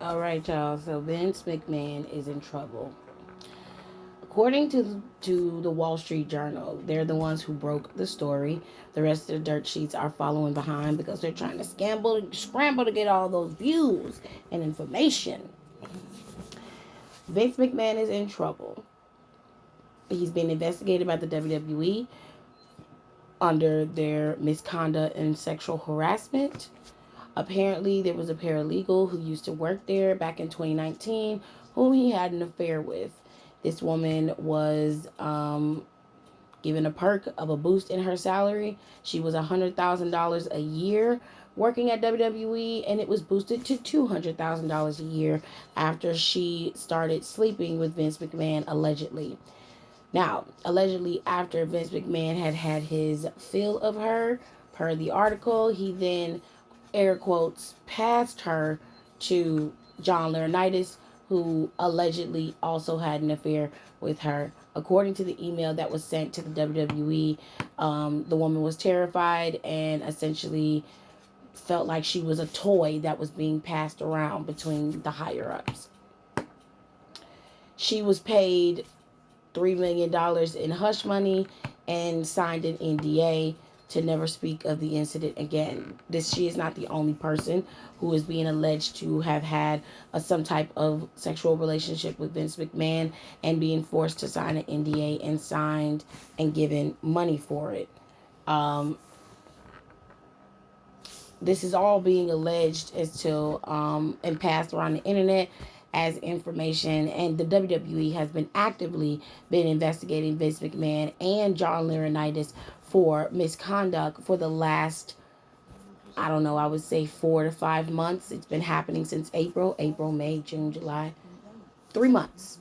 All right, y'all. So Vince McMahon is in trouble. According to the Wall Street Journal, they're the ones who broke the story. The rest of the dirt sheets are following behind because they're trying to scramble to get all those views and information. Vince McMahon is in trouble. He's being investigated by the WWE under their misconduct and sexual harassment. Apparently, there was a paralegal who used to work there back in 2019 whom he had an affair with. This woman was given a perk of a boost in her salary. She was $100,000 a year working at WWE, and it was boosted to $200,000 a year after she started sleeping with Vince McMahon, allegedly. Now, allegedly, after Vince McMahon had had his fill of her, per the article, he then, air quotes, passed her to John Laurinaitis, who allegedly also had an affair with her. According to the email that was sent to the WWE, the woman was terrified and essentially felt like she was a toy that was being passed around between the higher ups. She was paid $3 million in hush money and signed an NDA to never speak of the incident again. She is not the only person who is being alleged to have had some type of sexual relationship with Vince McMahon and being forced to sign an NDA and signed and given money for it. This is all being alleged as to and passed around the internet as information, and the WWE has been actively been investigating Vince McMahon and John Laurinaitis for misconduct for the last, I don't know, I would say 4 to 5 months. It's been happening since April, May, June, July. 3 months.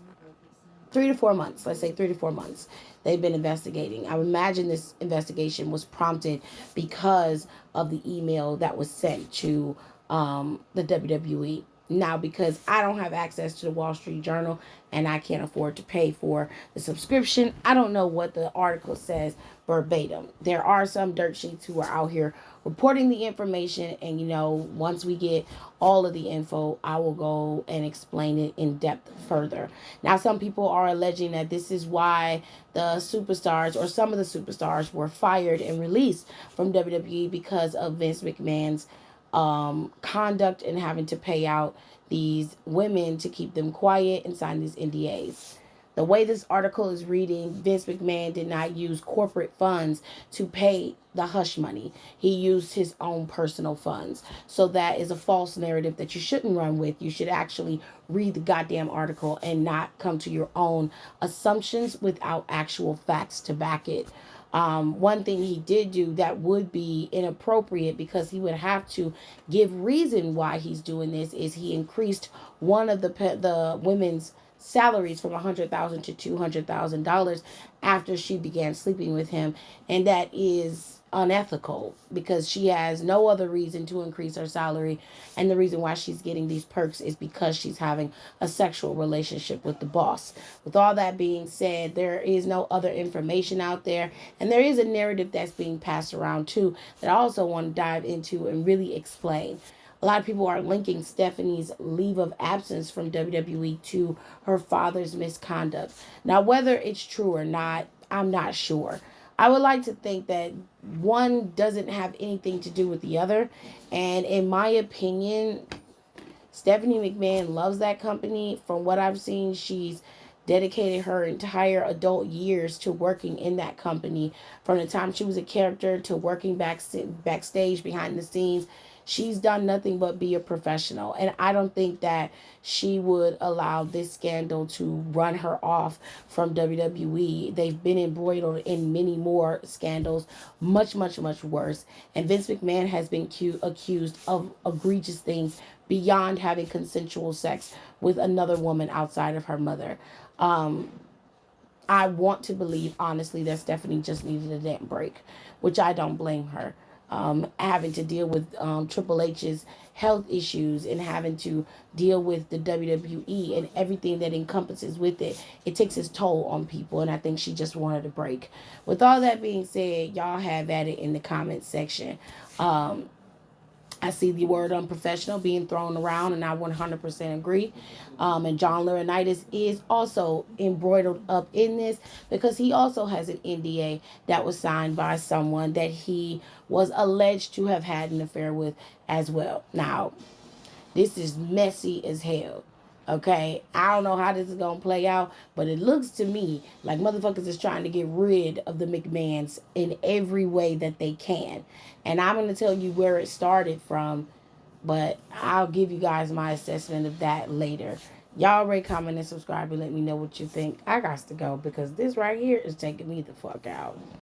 3 to 4 months. Let's say 3 to 4 months. They've been investigating. I would imagine this investigation was prompted because of the email that was sent to the WWE. Now, because I don't have access to the Wall Street Journal and I can't afford to pay for the subscription, I don't know what the article says verbatim. There are some dirt sheets who are out here reporting the information, and once we get all of the info, I will go and explain it in depth further. Now, some people are alleging that this is why the superstars, or some of the superstars, were fired and released from WWE because of Vince McMahon's conduct and having to pay out these women to keep them quiet and sign these NDAs. The way this article is reading, Vince McMahon did not use corporate funds to pay the hush money. He used his own personal funds. So that is a false narrative that you shouldn't run with. You should actually read the goddamn article and not come to your own assumptions without actual facts to back it. One thing he did do that would be inappropriate, because he would have to give reason why he's doing this, is he increased one of the women's salaries from $100,000 to $200,000 after she began sleeping with him, and that is unethical because she has no other reason to increase her salary, and the reason why she's getting these perks is because she's having a sexual relationship with the boss. With all that being said, there is no other information out there, and there is a narrative that's being passed around too that I also want to dive into and really explain. A lot of people are linking Stephanie's leave of absence from WWE to her father's misconduct. Now, whether it's true or not, I'm not sure. I would like to think that one doesn't have anything to do with the other. And in my opinion, Stephanie McMahon loves that company. From what I've seen, she's dedicated her entire adult years to working in that company. From the time she was a character to working backstage behind the scenes, she's done nothing but be a professional. And I don't think that she would allow this scandal to run her off from WWE. They've been embroiled in many more scandals, much, much, much worse. And Vince McMahon has been accused of egregious things beyond having consensual sex with another woman outside of her mother. I want to believe, honestly, that Stephanie just needed a damn break, which I don't blame her. Having to deal with Triple H's health issues and having to deal with the WWE and everything that encompasses with it, it takes its toll on people, and I think she just wanted a break. With all that being said, y'all have at it in the comments section. I see the word unprofessional being thrown around, and I 100% agree. And John Laurinaitis is also embroidered up in this because he also has an NDA that was signed by someone that he was alleged to have had an affair with as well. Now, this is messy as hell. Okay, I don't know how this is gonna play out, but it looks to me like motherfuckers is trying to get rid of the McMahons in every way that they can. And I'm gonna tell you where it started from, but I'll give you guys my assessment of that later. Y'all rate, comment, and subscribe and let me know what you think. I got to go because this right here is taking me the fuck out.